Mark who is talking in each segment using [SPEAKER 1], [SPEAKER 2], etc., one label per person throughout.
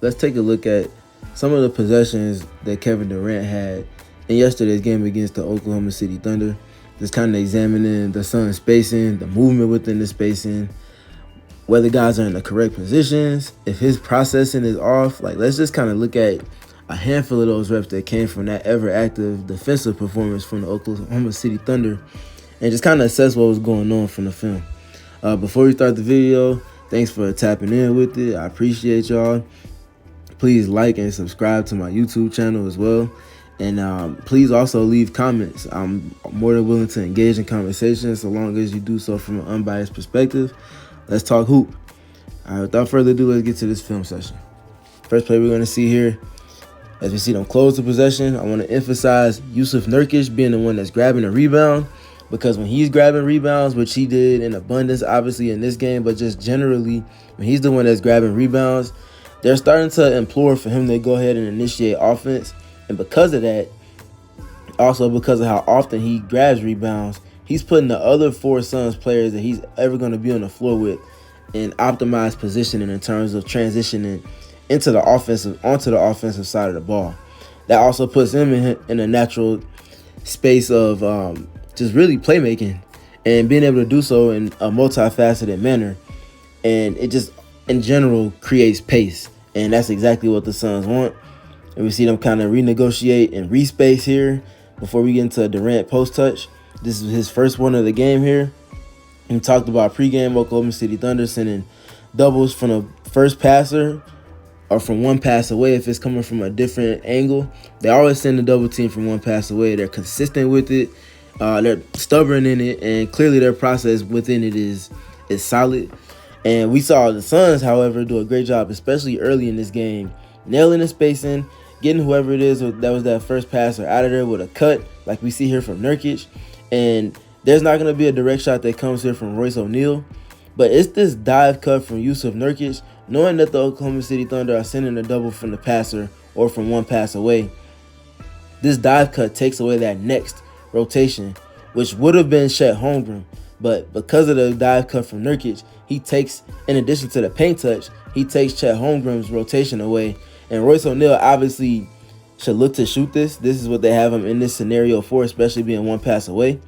[SPEAKER 1] let's take a look at some of the possessions that Kevin Durant had in yesterday's game against the Oklahoma City Thunder. Just kind of examining the Suns' spacing, the movement within the spacing, whether guys are in the correct positions, if his processing is off. Like, let's just kind of look at a handful of those reps that came from that ever-active defensive performance from the Oklahoma City Thunder and just kind of assess what was going on from the film. Before we start the video, thanks for tapping in with it. I appreciate y'all. Please like and subscribe to my YouTube channel as well. And please also leave comments. I'm more than willing to engage in conversations so long as you do so from an unbiased perspective. Let's talk hoop. All right, without further ado, let's get to this film session. First play we're going to see here, as we see them close the possession, I want to emphasize Jusuf Nurkic being the one that's grabbing a rebound, because when he's grabbing rebounds, which he did in abundance obviously in this game, but just generally when he's the one that's grabbing rebounds, they're starting to implore for him to go ahead and initiate offense. And because of that, also because of how often he grabs rebounds, he's putting the other four Suns players that he's ever going to be on the floor with in optimized positioning in terms of transitioning onto the offensive side of the ball. That also puts him in a natural space of just really playmaking and being able to do so in a multifaceted manner. And it just, in general, creates pace. And that's exactly what the Suns want. And we see them kind of renegotiate and respace here before we get into a Durant post touch. This is his first one of the game here. We talked about pregame Oklahoma City Thunder sending doubles from the first passer or from one pass away if it's coming from a different angle. They always send a double team from one pass away. They're consistent with it. They're stubborn in it, and clearly their process within it is solid. And we saw the Suns, however, do a great job, especially early in this game, nailing the spacing, getting whoever it is that was that first passer out of there with a cut, like we see here from Nurkic. And there's not going to be a direct shot that comes here from Royce O'Neal, but it's this dive cut from Jusuf Nurkic, knowing that the Oklahoma City Thunder are sending a double from the passer or from one pass away. This dive cut takes away that next rotation, which would have been Chet Holmgren, but because of the dive cut from Nurkic, he takes, in addition to the paint touch, he takes Chet Holmgren's rotation away. And Royce O'Neal obviously should look to shoot this. This is what they have him in this scenario for, especially being one pass away.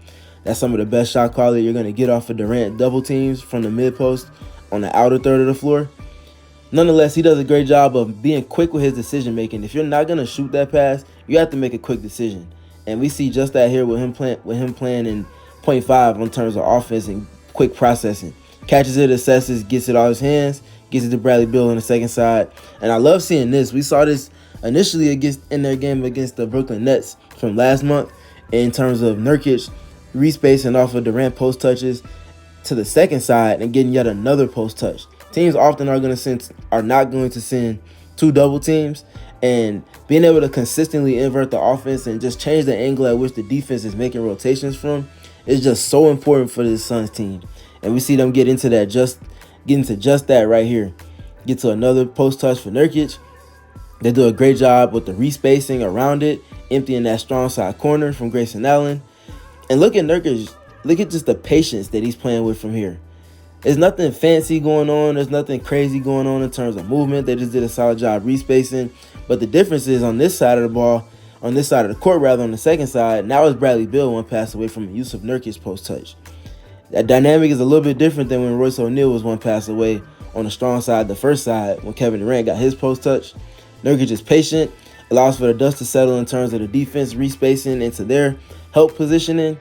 [SPEAKER 1] That's some of the best shot quality you're going to get off of Durant double teams from the mid post on the outer third of the floor. Nonetheless, he does a great job of being quick with his decision making. If you're not going to shoot that pass, you have to make a quick decision. And we see just that here with him playing in 0.5 in terms of offense and quick processing. Catches it, assesses, gets it out of his hands, gets it to Bradley Beal on the second side. And I love seeing this. We saw this initially in their game against the Brooklyn Nets from last month in terms of Nurkic respacing off of Durant post touches to the second side and getting yet another post touch. Teams often are not going to send two double teams, and being able to consistently invert the offense and just change the angle at which the defense is making rotations from is just so important for this Suns team. And we see them get into just that right here. Get to another post touch for Nurkic. They do a great job with the respacing around it, emptying that strong side corner from Grayson Allen. And look at Nurkic. Look at just the patience that he's playing with from here. There's nothing fancy going on. There's nothing crazy going on in terms of movement. They just did a solid job respacing. But the difference is on this side of the ball, on this side of the court rather, on the second side, now it's Bradley Beal one pass away from a Jusuf Nurkic post touch. That dynamic is a little bit different than when Royce O'Neal was one pass away on the strong side, the first side, when Kevin Durant got his post touch. Nurkic is patient, allows for the dust to settle in terms of the defense respacing into their help positioning,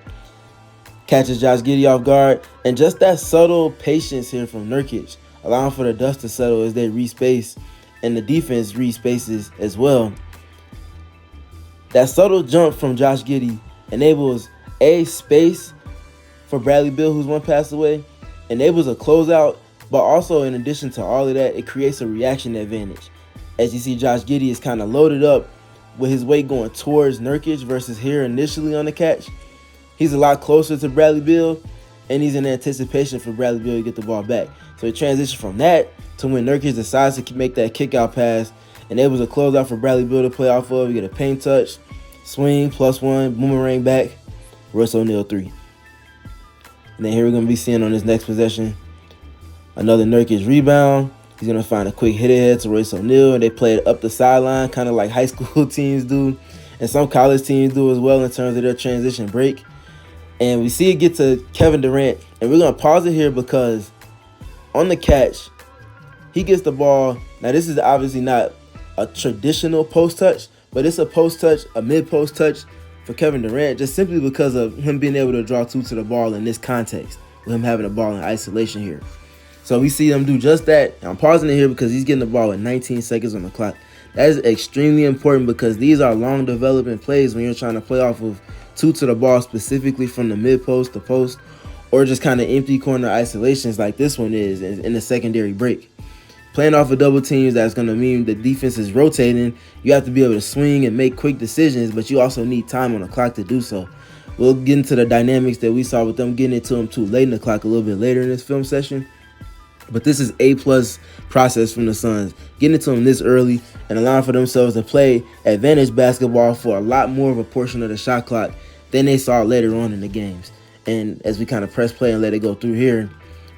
[SPEAKER 1] catches Josh Giddey off guard, and just that subtle patience here from Nurkic, allowing for the dust to settle as they respace and the defense respaces as well. That subtle jump from Josh Giddey enables a space for Bradley Beal, who's one pass away, enables a closeout, but also in addition to all of that, it creates a reaction advantage. As you see, Josh Giddey is kind of loaded up with his weight going towards Nurkic versus here initially on the catch. He's a lot closer to Bradley Beal, and he's in anticipation for Bradley Beal to get the ball back. So he transitions from that to when Nurkic decides to make that kick-out pass, enables a closeout for Bradley Beal to play off of. You get a paint touch, swing, +1, boomerang back, Royce O'Neal 3. And then here we're going to be seeing on this next possession, another Nurkic rebound, He's going to find a quick hit ahead to Royce O'Neal, and they play it up the sideline, kind of like high school teams do, and some college teams do as well in terms of their transition break. And we see it get to Kevin Durant, and we're going to pause it here because on the catch, he gets the ball. Now, this is obviously not a traditional post touch, but it's a post touch, a mid-post touch for Kevin Durant, just simply because of him being able to draw two to the ball in this context, with him having the ball in isolation here. So we see them do just that. I'm pausing it here because he's getting the ball with 19 seconds on the clock. That is extremely important because these are long development plays when you're trying to play off of two to the ball, specifically from the mid-post to post, or just kind of empty corner isolations like this one is in the secondary break. Playing off of double teams, that's going to mean the defense is rotating. You have to be able to swing and make quick decisions, but you also need time on the clock to do so. We'll get into the dynamics that we saw with them getting it to him too late in the clock a little bit later in this film session. But this is A+ process from the Suns, getting it to them this early and allowing for themselves to play advantage basketball for a lot more of a portion of the shot clock than they saw later on in the games. And as we kind of press play and let it go through here,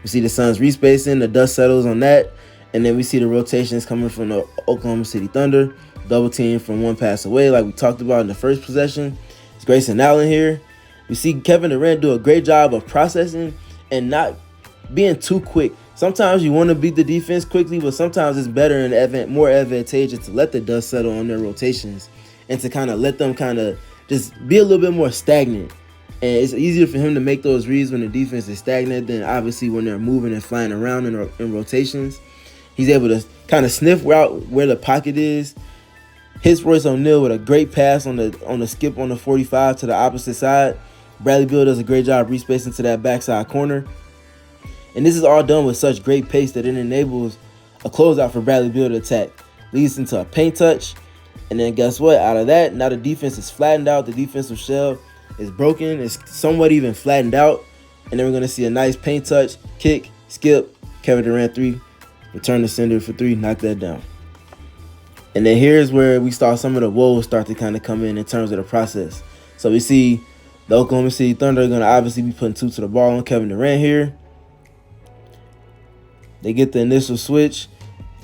[SPEAKER 1] we see the Suns respacing, the dust settles on that. And then we see the rotations coming from the Oklahoma City Thunder. Double team from one pass away like we talked about in the first possession. It's Grayson Allen here. We see Kevin Durant do a great job of processing and not being too quick. Sometimes you want to beat the defense quickly, but sometimes it's better and more advantageous to let the dust settle on their rotations and to kind of let them kind of just be a little bit more stagnant. And it's easier for him to make those reads when the defense is stagnant than obviously when they're moving and flying around in rotations. He's able to kind of sniff out where the pocket is. Hits Royce O'Neal with a great pass on the skip on the 45 to the opposite side. Bradley Beal does a great job respacing to that backside corner. And this is all done with such great pace that it enables a closeout for Bradley Beal to attack. Leads into a paint touch. And then guess what? Out of that, now the defense is flattened out. The defensive shell is broken. It's somewhat even flattened out. And then we're going to see a nice paint touch, kick, skip, Kevin Durant 3. Return the sender for 3, knock that down. And then here's where we saw some of the woes start to kind of come in terms of the process. So we see the Oklahoma City Thunder are going to obviously be putting two to the ball on Kevin Durant here. They get the initial switch.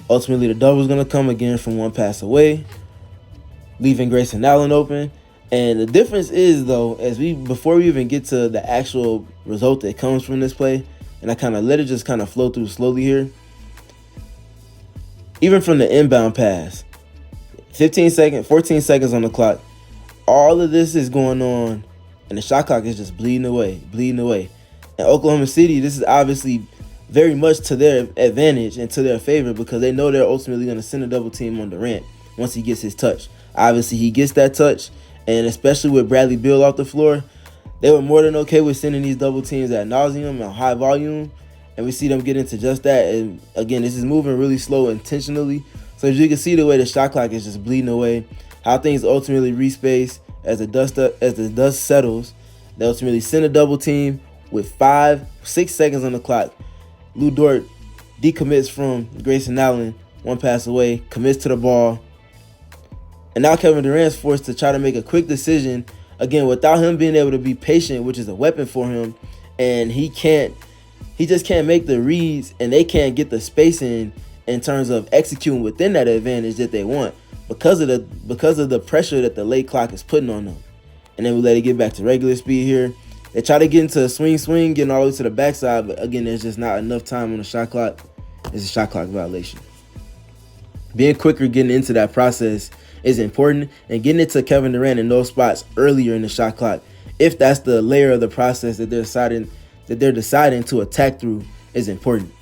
[SPEAKER 1] Ultimately, the double is going to come again from one pass away, leaving Grayson Allen open. And the difference is, though, before we even get to the actual result that comes from this play, and I kind of let it just kind of flow through slowly here. Even from the inbound pass, 14 seconds on the clock. All of this is going on, and the shot clock is just bleeding away. And Oklahoma City, this is obviously very much to their advantage and to their favor because they know they're ultimately going to send a double team on Durant once he gets his touch. Obviously, he gets that touch, and especially with Bradley Beal off the floor, they were more than okay with sending these double teams ad nauseum and high volume. And we see them get into just that. And again, this is moving really slow intentionally. So as you can see the way the shot clock is just bleeding away, how things ultimately respace as the dust settles. They ultimately send a double team with 6 seconds on the clock. Lou Dort decommits from Grayson Allen, one pass away, commits to the ball. And now Kevin Durant's forced to try to make a quick decision, again, without him being able to be patient, which is a weapon for him. And he just can't make the reads, and they can't get the spacing in terms of executing within that advantage that they want because of the pressure that the late clock is putting on them. And then we let it get back to regular speed here. They try to get into a swing, getting all the way to the backside, but again, there's just not enough time on the shot clock. It's a shot clock violation. Being quicker, getting into that process is important, and getting it to Kevin Durant in those spots earlier in the shot clock, if that's the layer of the process that they're deciding to attack through, is important.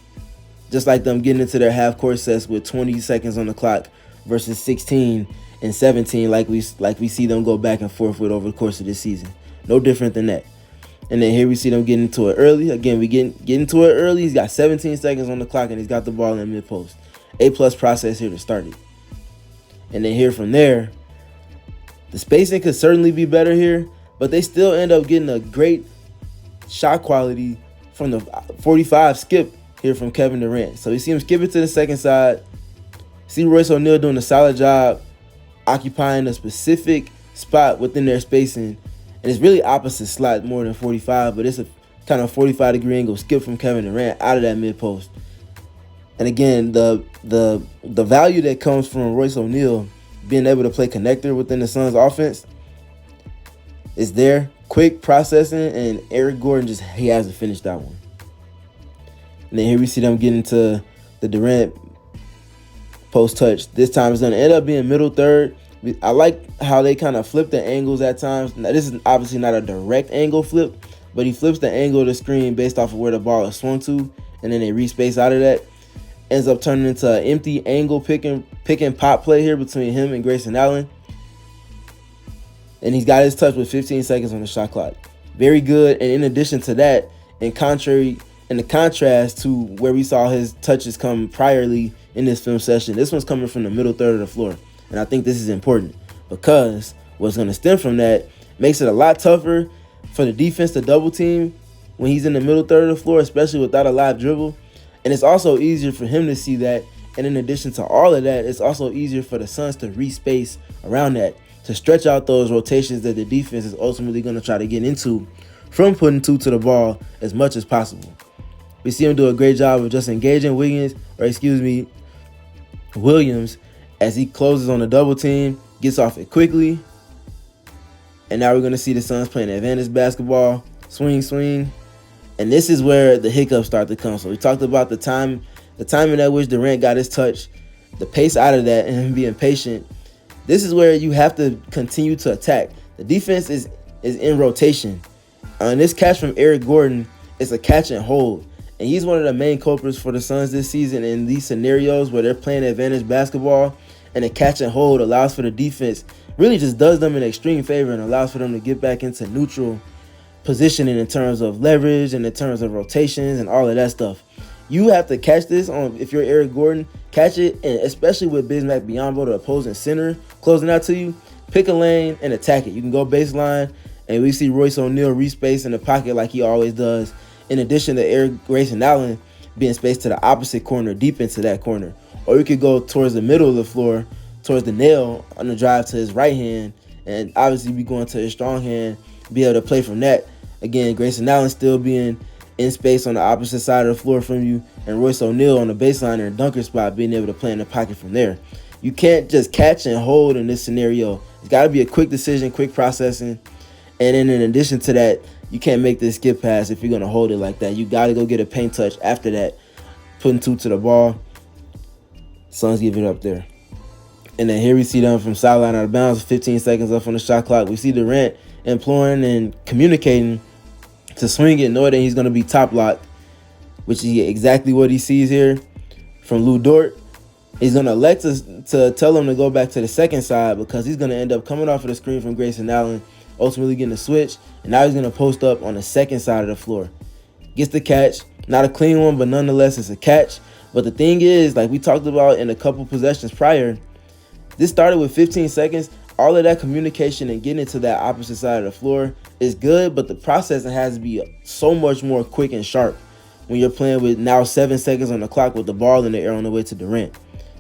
[SPEAKER 1] Just like them getting into their half-court sets with 20 seconds on the clock versus 16 and 17, like we see them go back and forth with over the course of this season. No different than that. And then here we see them getting into it early. Again, we get into it early. He's got 17 seconds on the clock, and he's got the ball in the mid-post. A+ process here to start it. And then here from there, the spacing could certainly be better here, but they still end up getting a great shot quality from the 45 skip here from Kevin Durant. So you see him skip it to the second side. See Royce O'Neal doing a solid job occupying a specific spot within their spacing. And it's really opposite slot more than 45, but it's a kind of 45-degree angle skip from Kevin Durant out of that mid-post. And again, the value that comes from Royce O'Neal being able to play connector within the Suns offense is there. Quick processing, and Eric Gordon he hasn't finished that one. And then here we see them getting to the Durant post touch. This time it's going to end up being middle third. I like how they kind of flip the angles at times. Now, this is obviously not a direct angle flip, but he flips the angle of the screen based off of where the ball is swung to, and then they respace out of that. Ends up turning into an empty angle pick and pop play here between him and Grayson Allen. And he's got his touch with 15 seconds on the shot clock. Very good. And in addition to that, in the contrast to where we saw his touches come priorly in this film session, this one's coming from the middle third of the floor. And I think this is important because what's going to stem from that makes it a lot tougher for the defense to double team when he's in the middle third of the floor, especially without a live dribble. And it's also easier for him to see that. And in addition to all of that, it's also easier for the Suns to respace around that, to stretch out those rotations that the defense is ultimately going to try to get into from putting two to the ball as much as possible. We see him do a great job of just engaging Williams as he closes on the double team, gets off it quickly. And now we're going to see the Suns playing advantage basketball. Swing. And this is where the hiccups start to come. So we talked about the timing at which Durant got his touch, the pace out of that, and him being patient. This is where you have to continue to attack. The defense is in rotation. And this catch from Eric Gordon is a catch and hold. And he's one of the main culprits for the Suns this season in these scenarios where they're playing advantage basketball. And a catch and hold allows for the defense, really just does them an extreme favor and allows for them to get back into neutral positioning in terms of leverage and in terms of rotations and all of that stuff. You have to catch this if you're Eric Gordon, catch it, and especially with Bismack Biyombo, the opposing center, closing out to you, pick a lane and attack it. You can go baseline, and we see Royce O'Neal respace in the pocket like he always does, in addition to Grayson Allen being spaced to the opposite corner, deep into that corner. Or you could go towards the middle of the floor, towards the nail on the drive to his right hand, and obviously be going to his strong hand, be able to play from that. Again, Grayson Allen still being in space on the opposite side of the floor from you, and Royce O'Neal on the baseline or dunker spot being able to play in the pocket from there. You can't just catch and hold in this scenario. It's got to be a quick decision, quick processing. And then in addition to that, you can't make this skip pass if you're going to hold it like that. You got to go get a paint touch after that, putting two to the ball. Suns give it up there. And then here we see them from sideline out of bounds, 15 seconds left on the shot clock. We see Durant imploring and communicating to swing it, knowing that he's going to be top locked, which is exactly what he sees here from Lou Dort. He's going to elect to tell him to go back to the second side because he's going to end up coming off of the screen from Grayson Allen, ultimately getting a switch, and now he's going to post up on the second side of the floor. Gets the catch. Not a clean one, but nonetheless, it's a catch. But the thing is, like we talked about in a couple possessions prior, this started with 15 seconds. All of that communication and getting to that opposite side of the floor is good, but the processing has to be so much more quick and sharp when you're playing with now 7 seconds on the clock with the ball in the air on the way to Durant.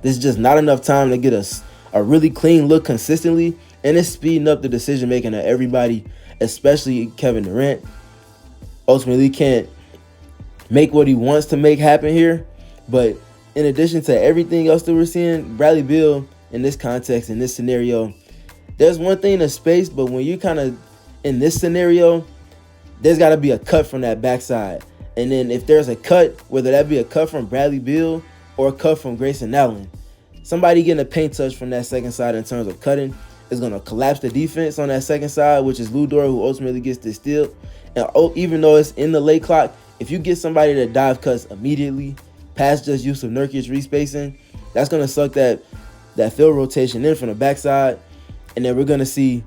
[SPEAKER 1] This is just not enough time to get us a really clean look consistently, and it's speeding up the decision-making of everybody, especially Kevin Durant. Ultimately, can't make what he wants to make happen here, but in addition to everything else that we're seeing, Bradley Beal, in this context, in this scenario, there's one thing to space, but when you kind of in this scenario, there's got to be a cut from that backside. And then if there's a cut, whether that be a cut from Bradley Beal or a cut from Grayson Allen, somebody getting a paint touch from that second side in terms of cutting is going to collapse the defense on that second side, which is Lou Dort, who ultimately gets this steal. And even though it's in the late clock, if you get somebody that dive cuts immediately past just use of Nurkic respacing, that's going to suck that field rotation in from the backside. And then we're going to see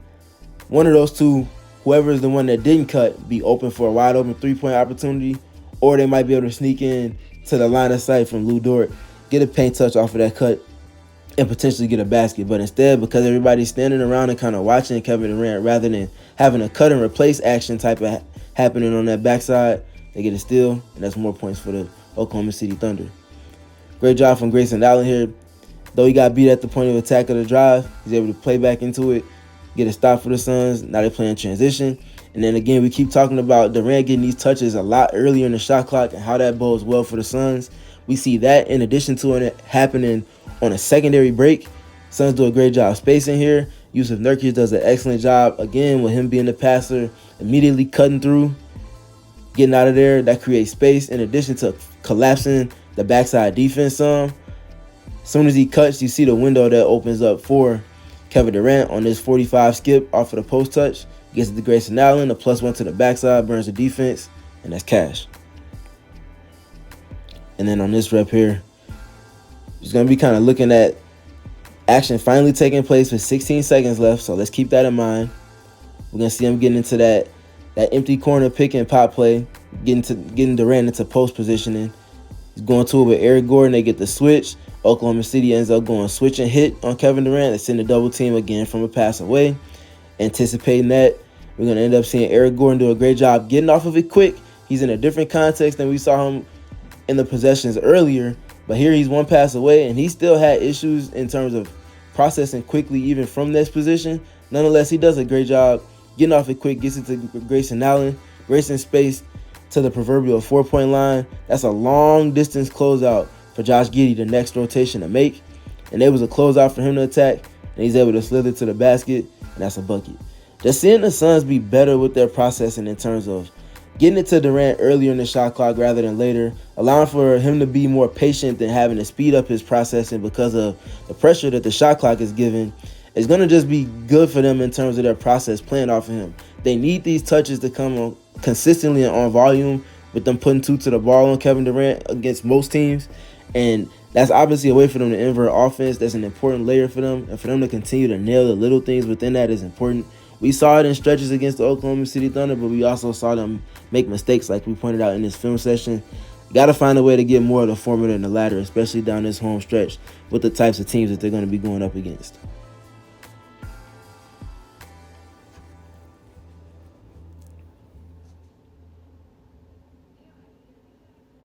[SPEAKER 1] one of those two, whoever is the one that didn't cut, be open for a wide open three-point opportunity, or they might be able to sneak in to the line of sight from Lou Dort, get a paint touch off of that cut, and potentially get a basket. But instead, because everybody's standing around and kind of watching Kevin Durant rather than having a cut and replace action type of happening on that backside, they get a steal, and that's more points for the Oklahoma City Thunder. Great job from Grayson Allen here. Though he got beat at the point of attack of the drive, he's able to play back into it, get a stop for the Suns. Now they're playing transition. And then again, we keep talking about Durant getting these touches a lot earlier in the shot clock and how that bodes well for the Suns. We see that in addition to it happening on a secondary break. Suns do a great job spacing here. Yusuf Nurkic does an excellent job, again, with him being the passer, immediately cutting through, getting out of there. That creates space in addition to collapsing the backside defense some. As soon as he cuts, you see the window that opens up for Kevin Durant on this 45 skip off of the post touch. Gets it to Grayson Allen, a +1 to the backside, burns the defense, and that's cash. And then on this rep here, just going to be kind of looking at action finally taking place with 16 seconds left, so let's keep that in mind. We're going to see him getting into that empty corner pick and pop play, getting Durant into post positioning. He's going to it with Eric Gordon. They get the switch. Oklahoma City ends up going switch and hit on Kevin Durant. They send a double team again from a pass away. Anticipating that, we're going to end up seeing Eric Gordon do a great job getting off of it quick. He's in a different context than we saw him in the possessions earlier, but here he's one pass away, and he still had issues in terms of processing quickly even from this position. Nonetheless, he does a great job getting off it quick, gets it to Grayson Allen. Grayson space to the proverbial 4-point line. That's a long distance closeout for Josh Giddey, the next rotation to make. And there was a closeout for him to attack, and he's able to slither to the basket, and that's a bucket. Just seeing the Suns be better with their processing in terms of getting it to Durant earlier in the shot clock rather than later, allowing for him to be more patient than having to speed up his processing because of the pressure that the shot clock is given, is going to just be good for them in terms of their process playing off of him. They need these touches to come on consistently and on volume, with them putting 2 to the ball on Kevin Durant against most teams. And that's obviously a way for them to invert offense. That's an important layer for them. And for them to continue to nail the little things within that is important. We saw it in stretches against the Oklahoma City Thunder, but we also saw them make mistakes like we pointed out in this film session. Got to find a way to get more of the former than the latter, especially down this home stretch with the types of teams that they're going to be going up against.